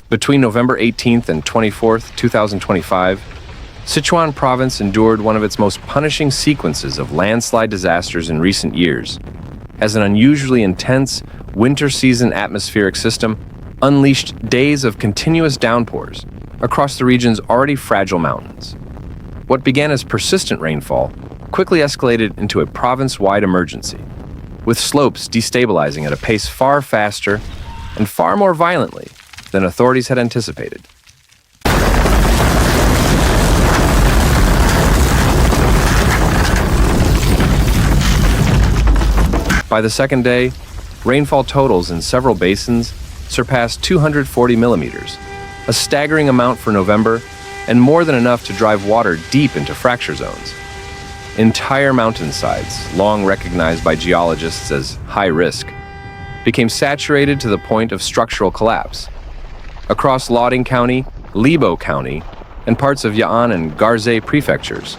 Between November 18th and 24th, 2025, Sichuan province endured one of its most punishing sequences of landslide disasters in recent years, as an unusually intense winter season atmospheric system unleashed days of continuous downpours across the region's already fragile mountains. What began as persistent rainfall quickly escalated into a province-wide emergency, with slopes destabilizing at a pace far faster and far more violently than authorities had anticipated. By the second day, rainfall totals in several basins surpassed 240 millimeters, a staggering amount for November and more than enough to drive water deep into fracture zones. Entire mountainsides, long recognized by geologists as high risk, became saturated to the point of structural collapse. Across Laoding County, Libo County, and parts of Ya'an and Garzei prefectures,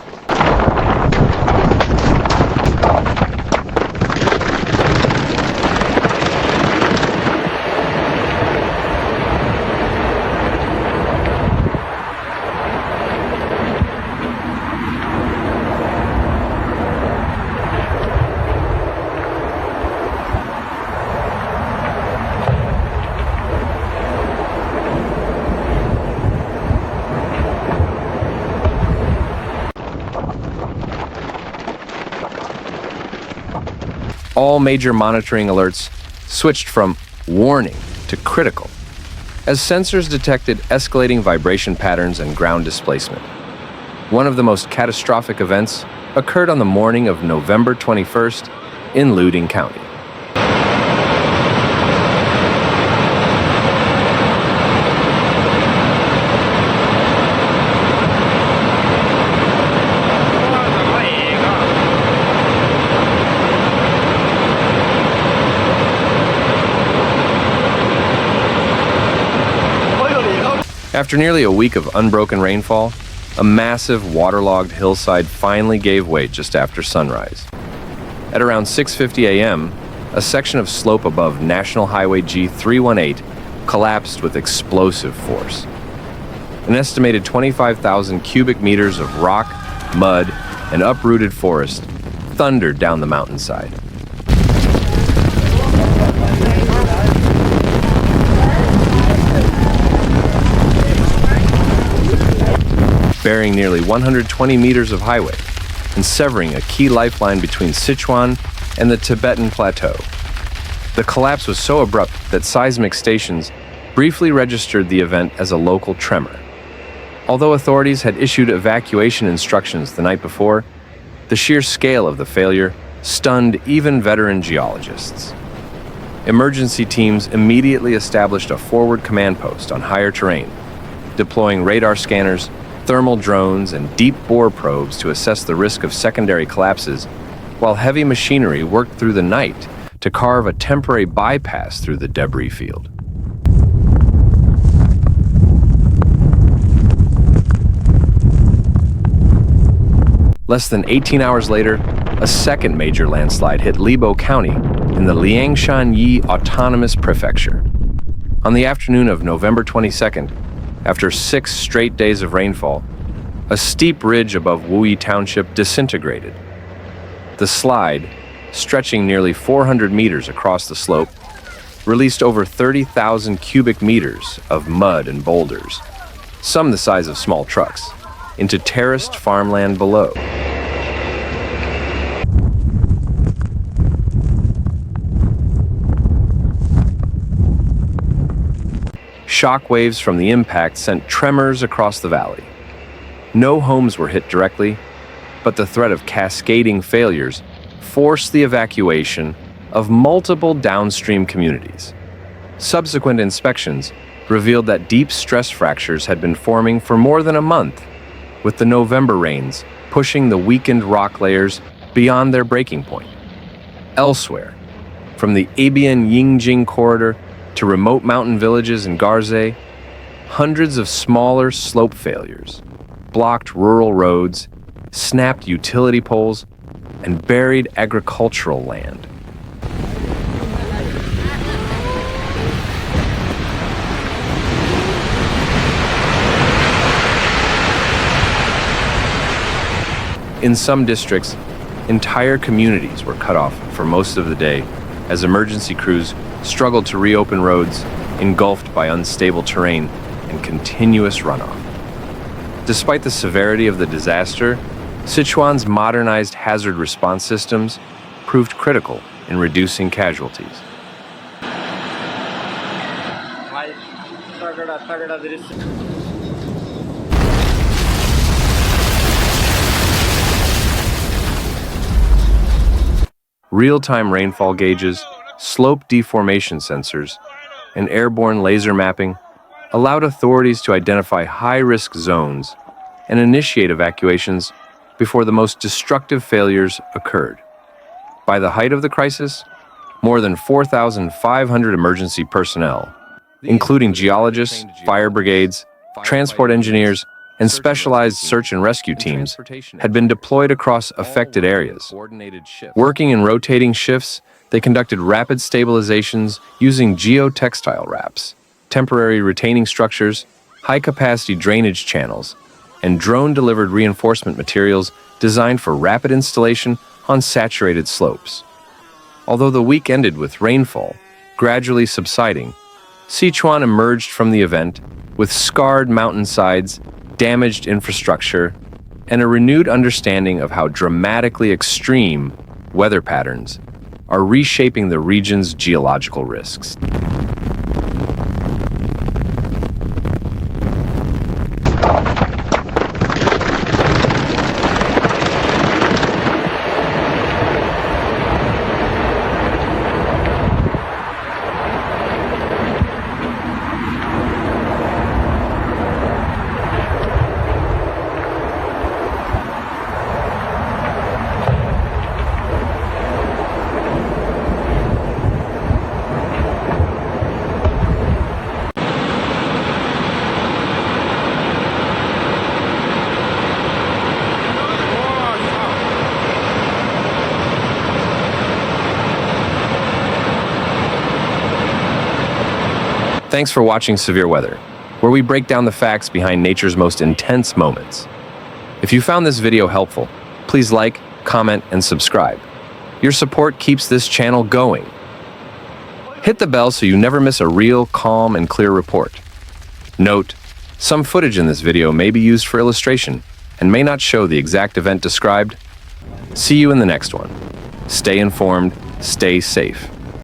all major monitoring alerts switched from warning to critical, as sensors detected escalating vibration patterns and ground displacement. One of the most catastrophic events occurred on the morning of November 21st in Laoding County. After nearly a week of unbroken rainfall, a massive waterlogged hillside finally gave way just after sunrise. At around 6:50 a.m., a section of slope above National Highway G318 collapsed with explosive force. An estimated 25,000 cubic meters of rock, mud, and uprooted forest thundered down the mountainside. Burying nearly 120 meters of highway and severing a key lifeline between Sichuan and the Tibetan Plateau. The collapse was so abrupt that seismic stations briefly registered the event as a local tremor. Although authorities had issued evacuation instructions the night before, the sheer scale of the failure stunned even veteran geologists. Emergency teams immediately established a forward command post on higher terrain, deploying radar scanners, thermal drones, and deep bore probes to assess the risk of secondary collapses, while heavy machinery worked through the night to carve a temporary bypass through the debris field. Less than 18 hours later, a second major landslide hit Libo County in the Liangshan-Yi Autonomous Prefecture. On the afternoon of November 22nd, after 6 straight days of rainfall, a steep ridge above Wuyi Township disintegrated. The slide, stretching nearly 400 meters across the slope, released over 30,000 cubic meters of mud and boulders, some the size of small trucks, into terraced farmland below. Shockwaves from the impact sent tremors across the valley. No homes were hit directly, but the threat of cascading failures forced the evacuation of multiple downstream communities. Subsequent inspections revealed that deep stress fractures had been forming for more than a month, with the November rains pushing the weakened rock layers beyond their breaking point. Elsewhere, from the Abian-Yingjing corridor to remote mountain villages in Garzei, hundreds of smaller slope failures blocked rural roads, snapped utility poles, and buried agricultural land. In some districts, entire communities were cut off for most of the day as emergency crews struggled to reopen roads engulfed by unstable terrain and continuous runoff. Despite the severity of the disaster, Sichuan's modernized hazard response systems proved critical in reducing casualties. Real-time rainfall gauges, slope deformation sensors, and airborne laser mapping allowed authorities to identify high-risk zones and initiate evacuations before the most destructive failures occurred. By the height of the crisis, more than 4,500 emergency personnel, including geologists, fire brigades, transport engineers, and specialized search and rescue teams, had been deployed across affected areas. Working in rotating shifts, they conducted rapid stabilizations using geotextile wraps, temporary retaining structures, high-capacity drainage channels, and drone-delivered reinforcement materials designed for rapid installation on saturated slopes. Although the week ended with rainfall gradually subsiding, Sichuan emerged from the event with scarred mountainsides, damaged infrastructure, and a renewed understanding of how dramatically extreme weather patterns are reshaping the region's geological risks. Thanks for watching Severe Weather, where we break down the facts behind nature's most intense moments. If you found this video helpful, please like, comment, and subscribe. Your support keeps this channel going. Hit the bell so you never miss a real, calm, and clear report. Note, some footage in this video may be used for illustration and may not show the exact event described. See you in the next one. Stay informed, stay safe.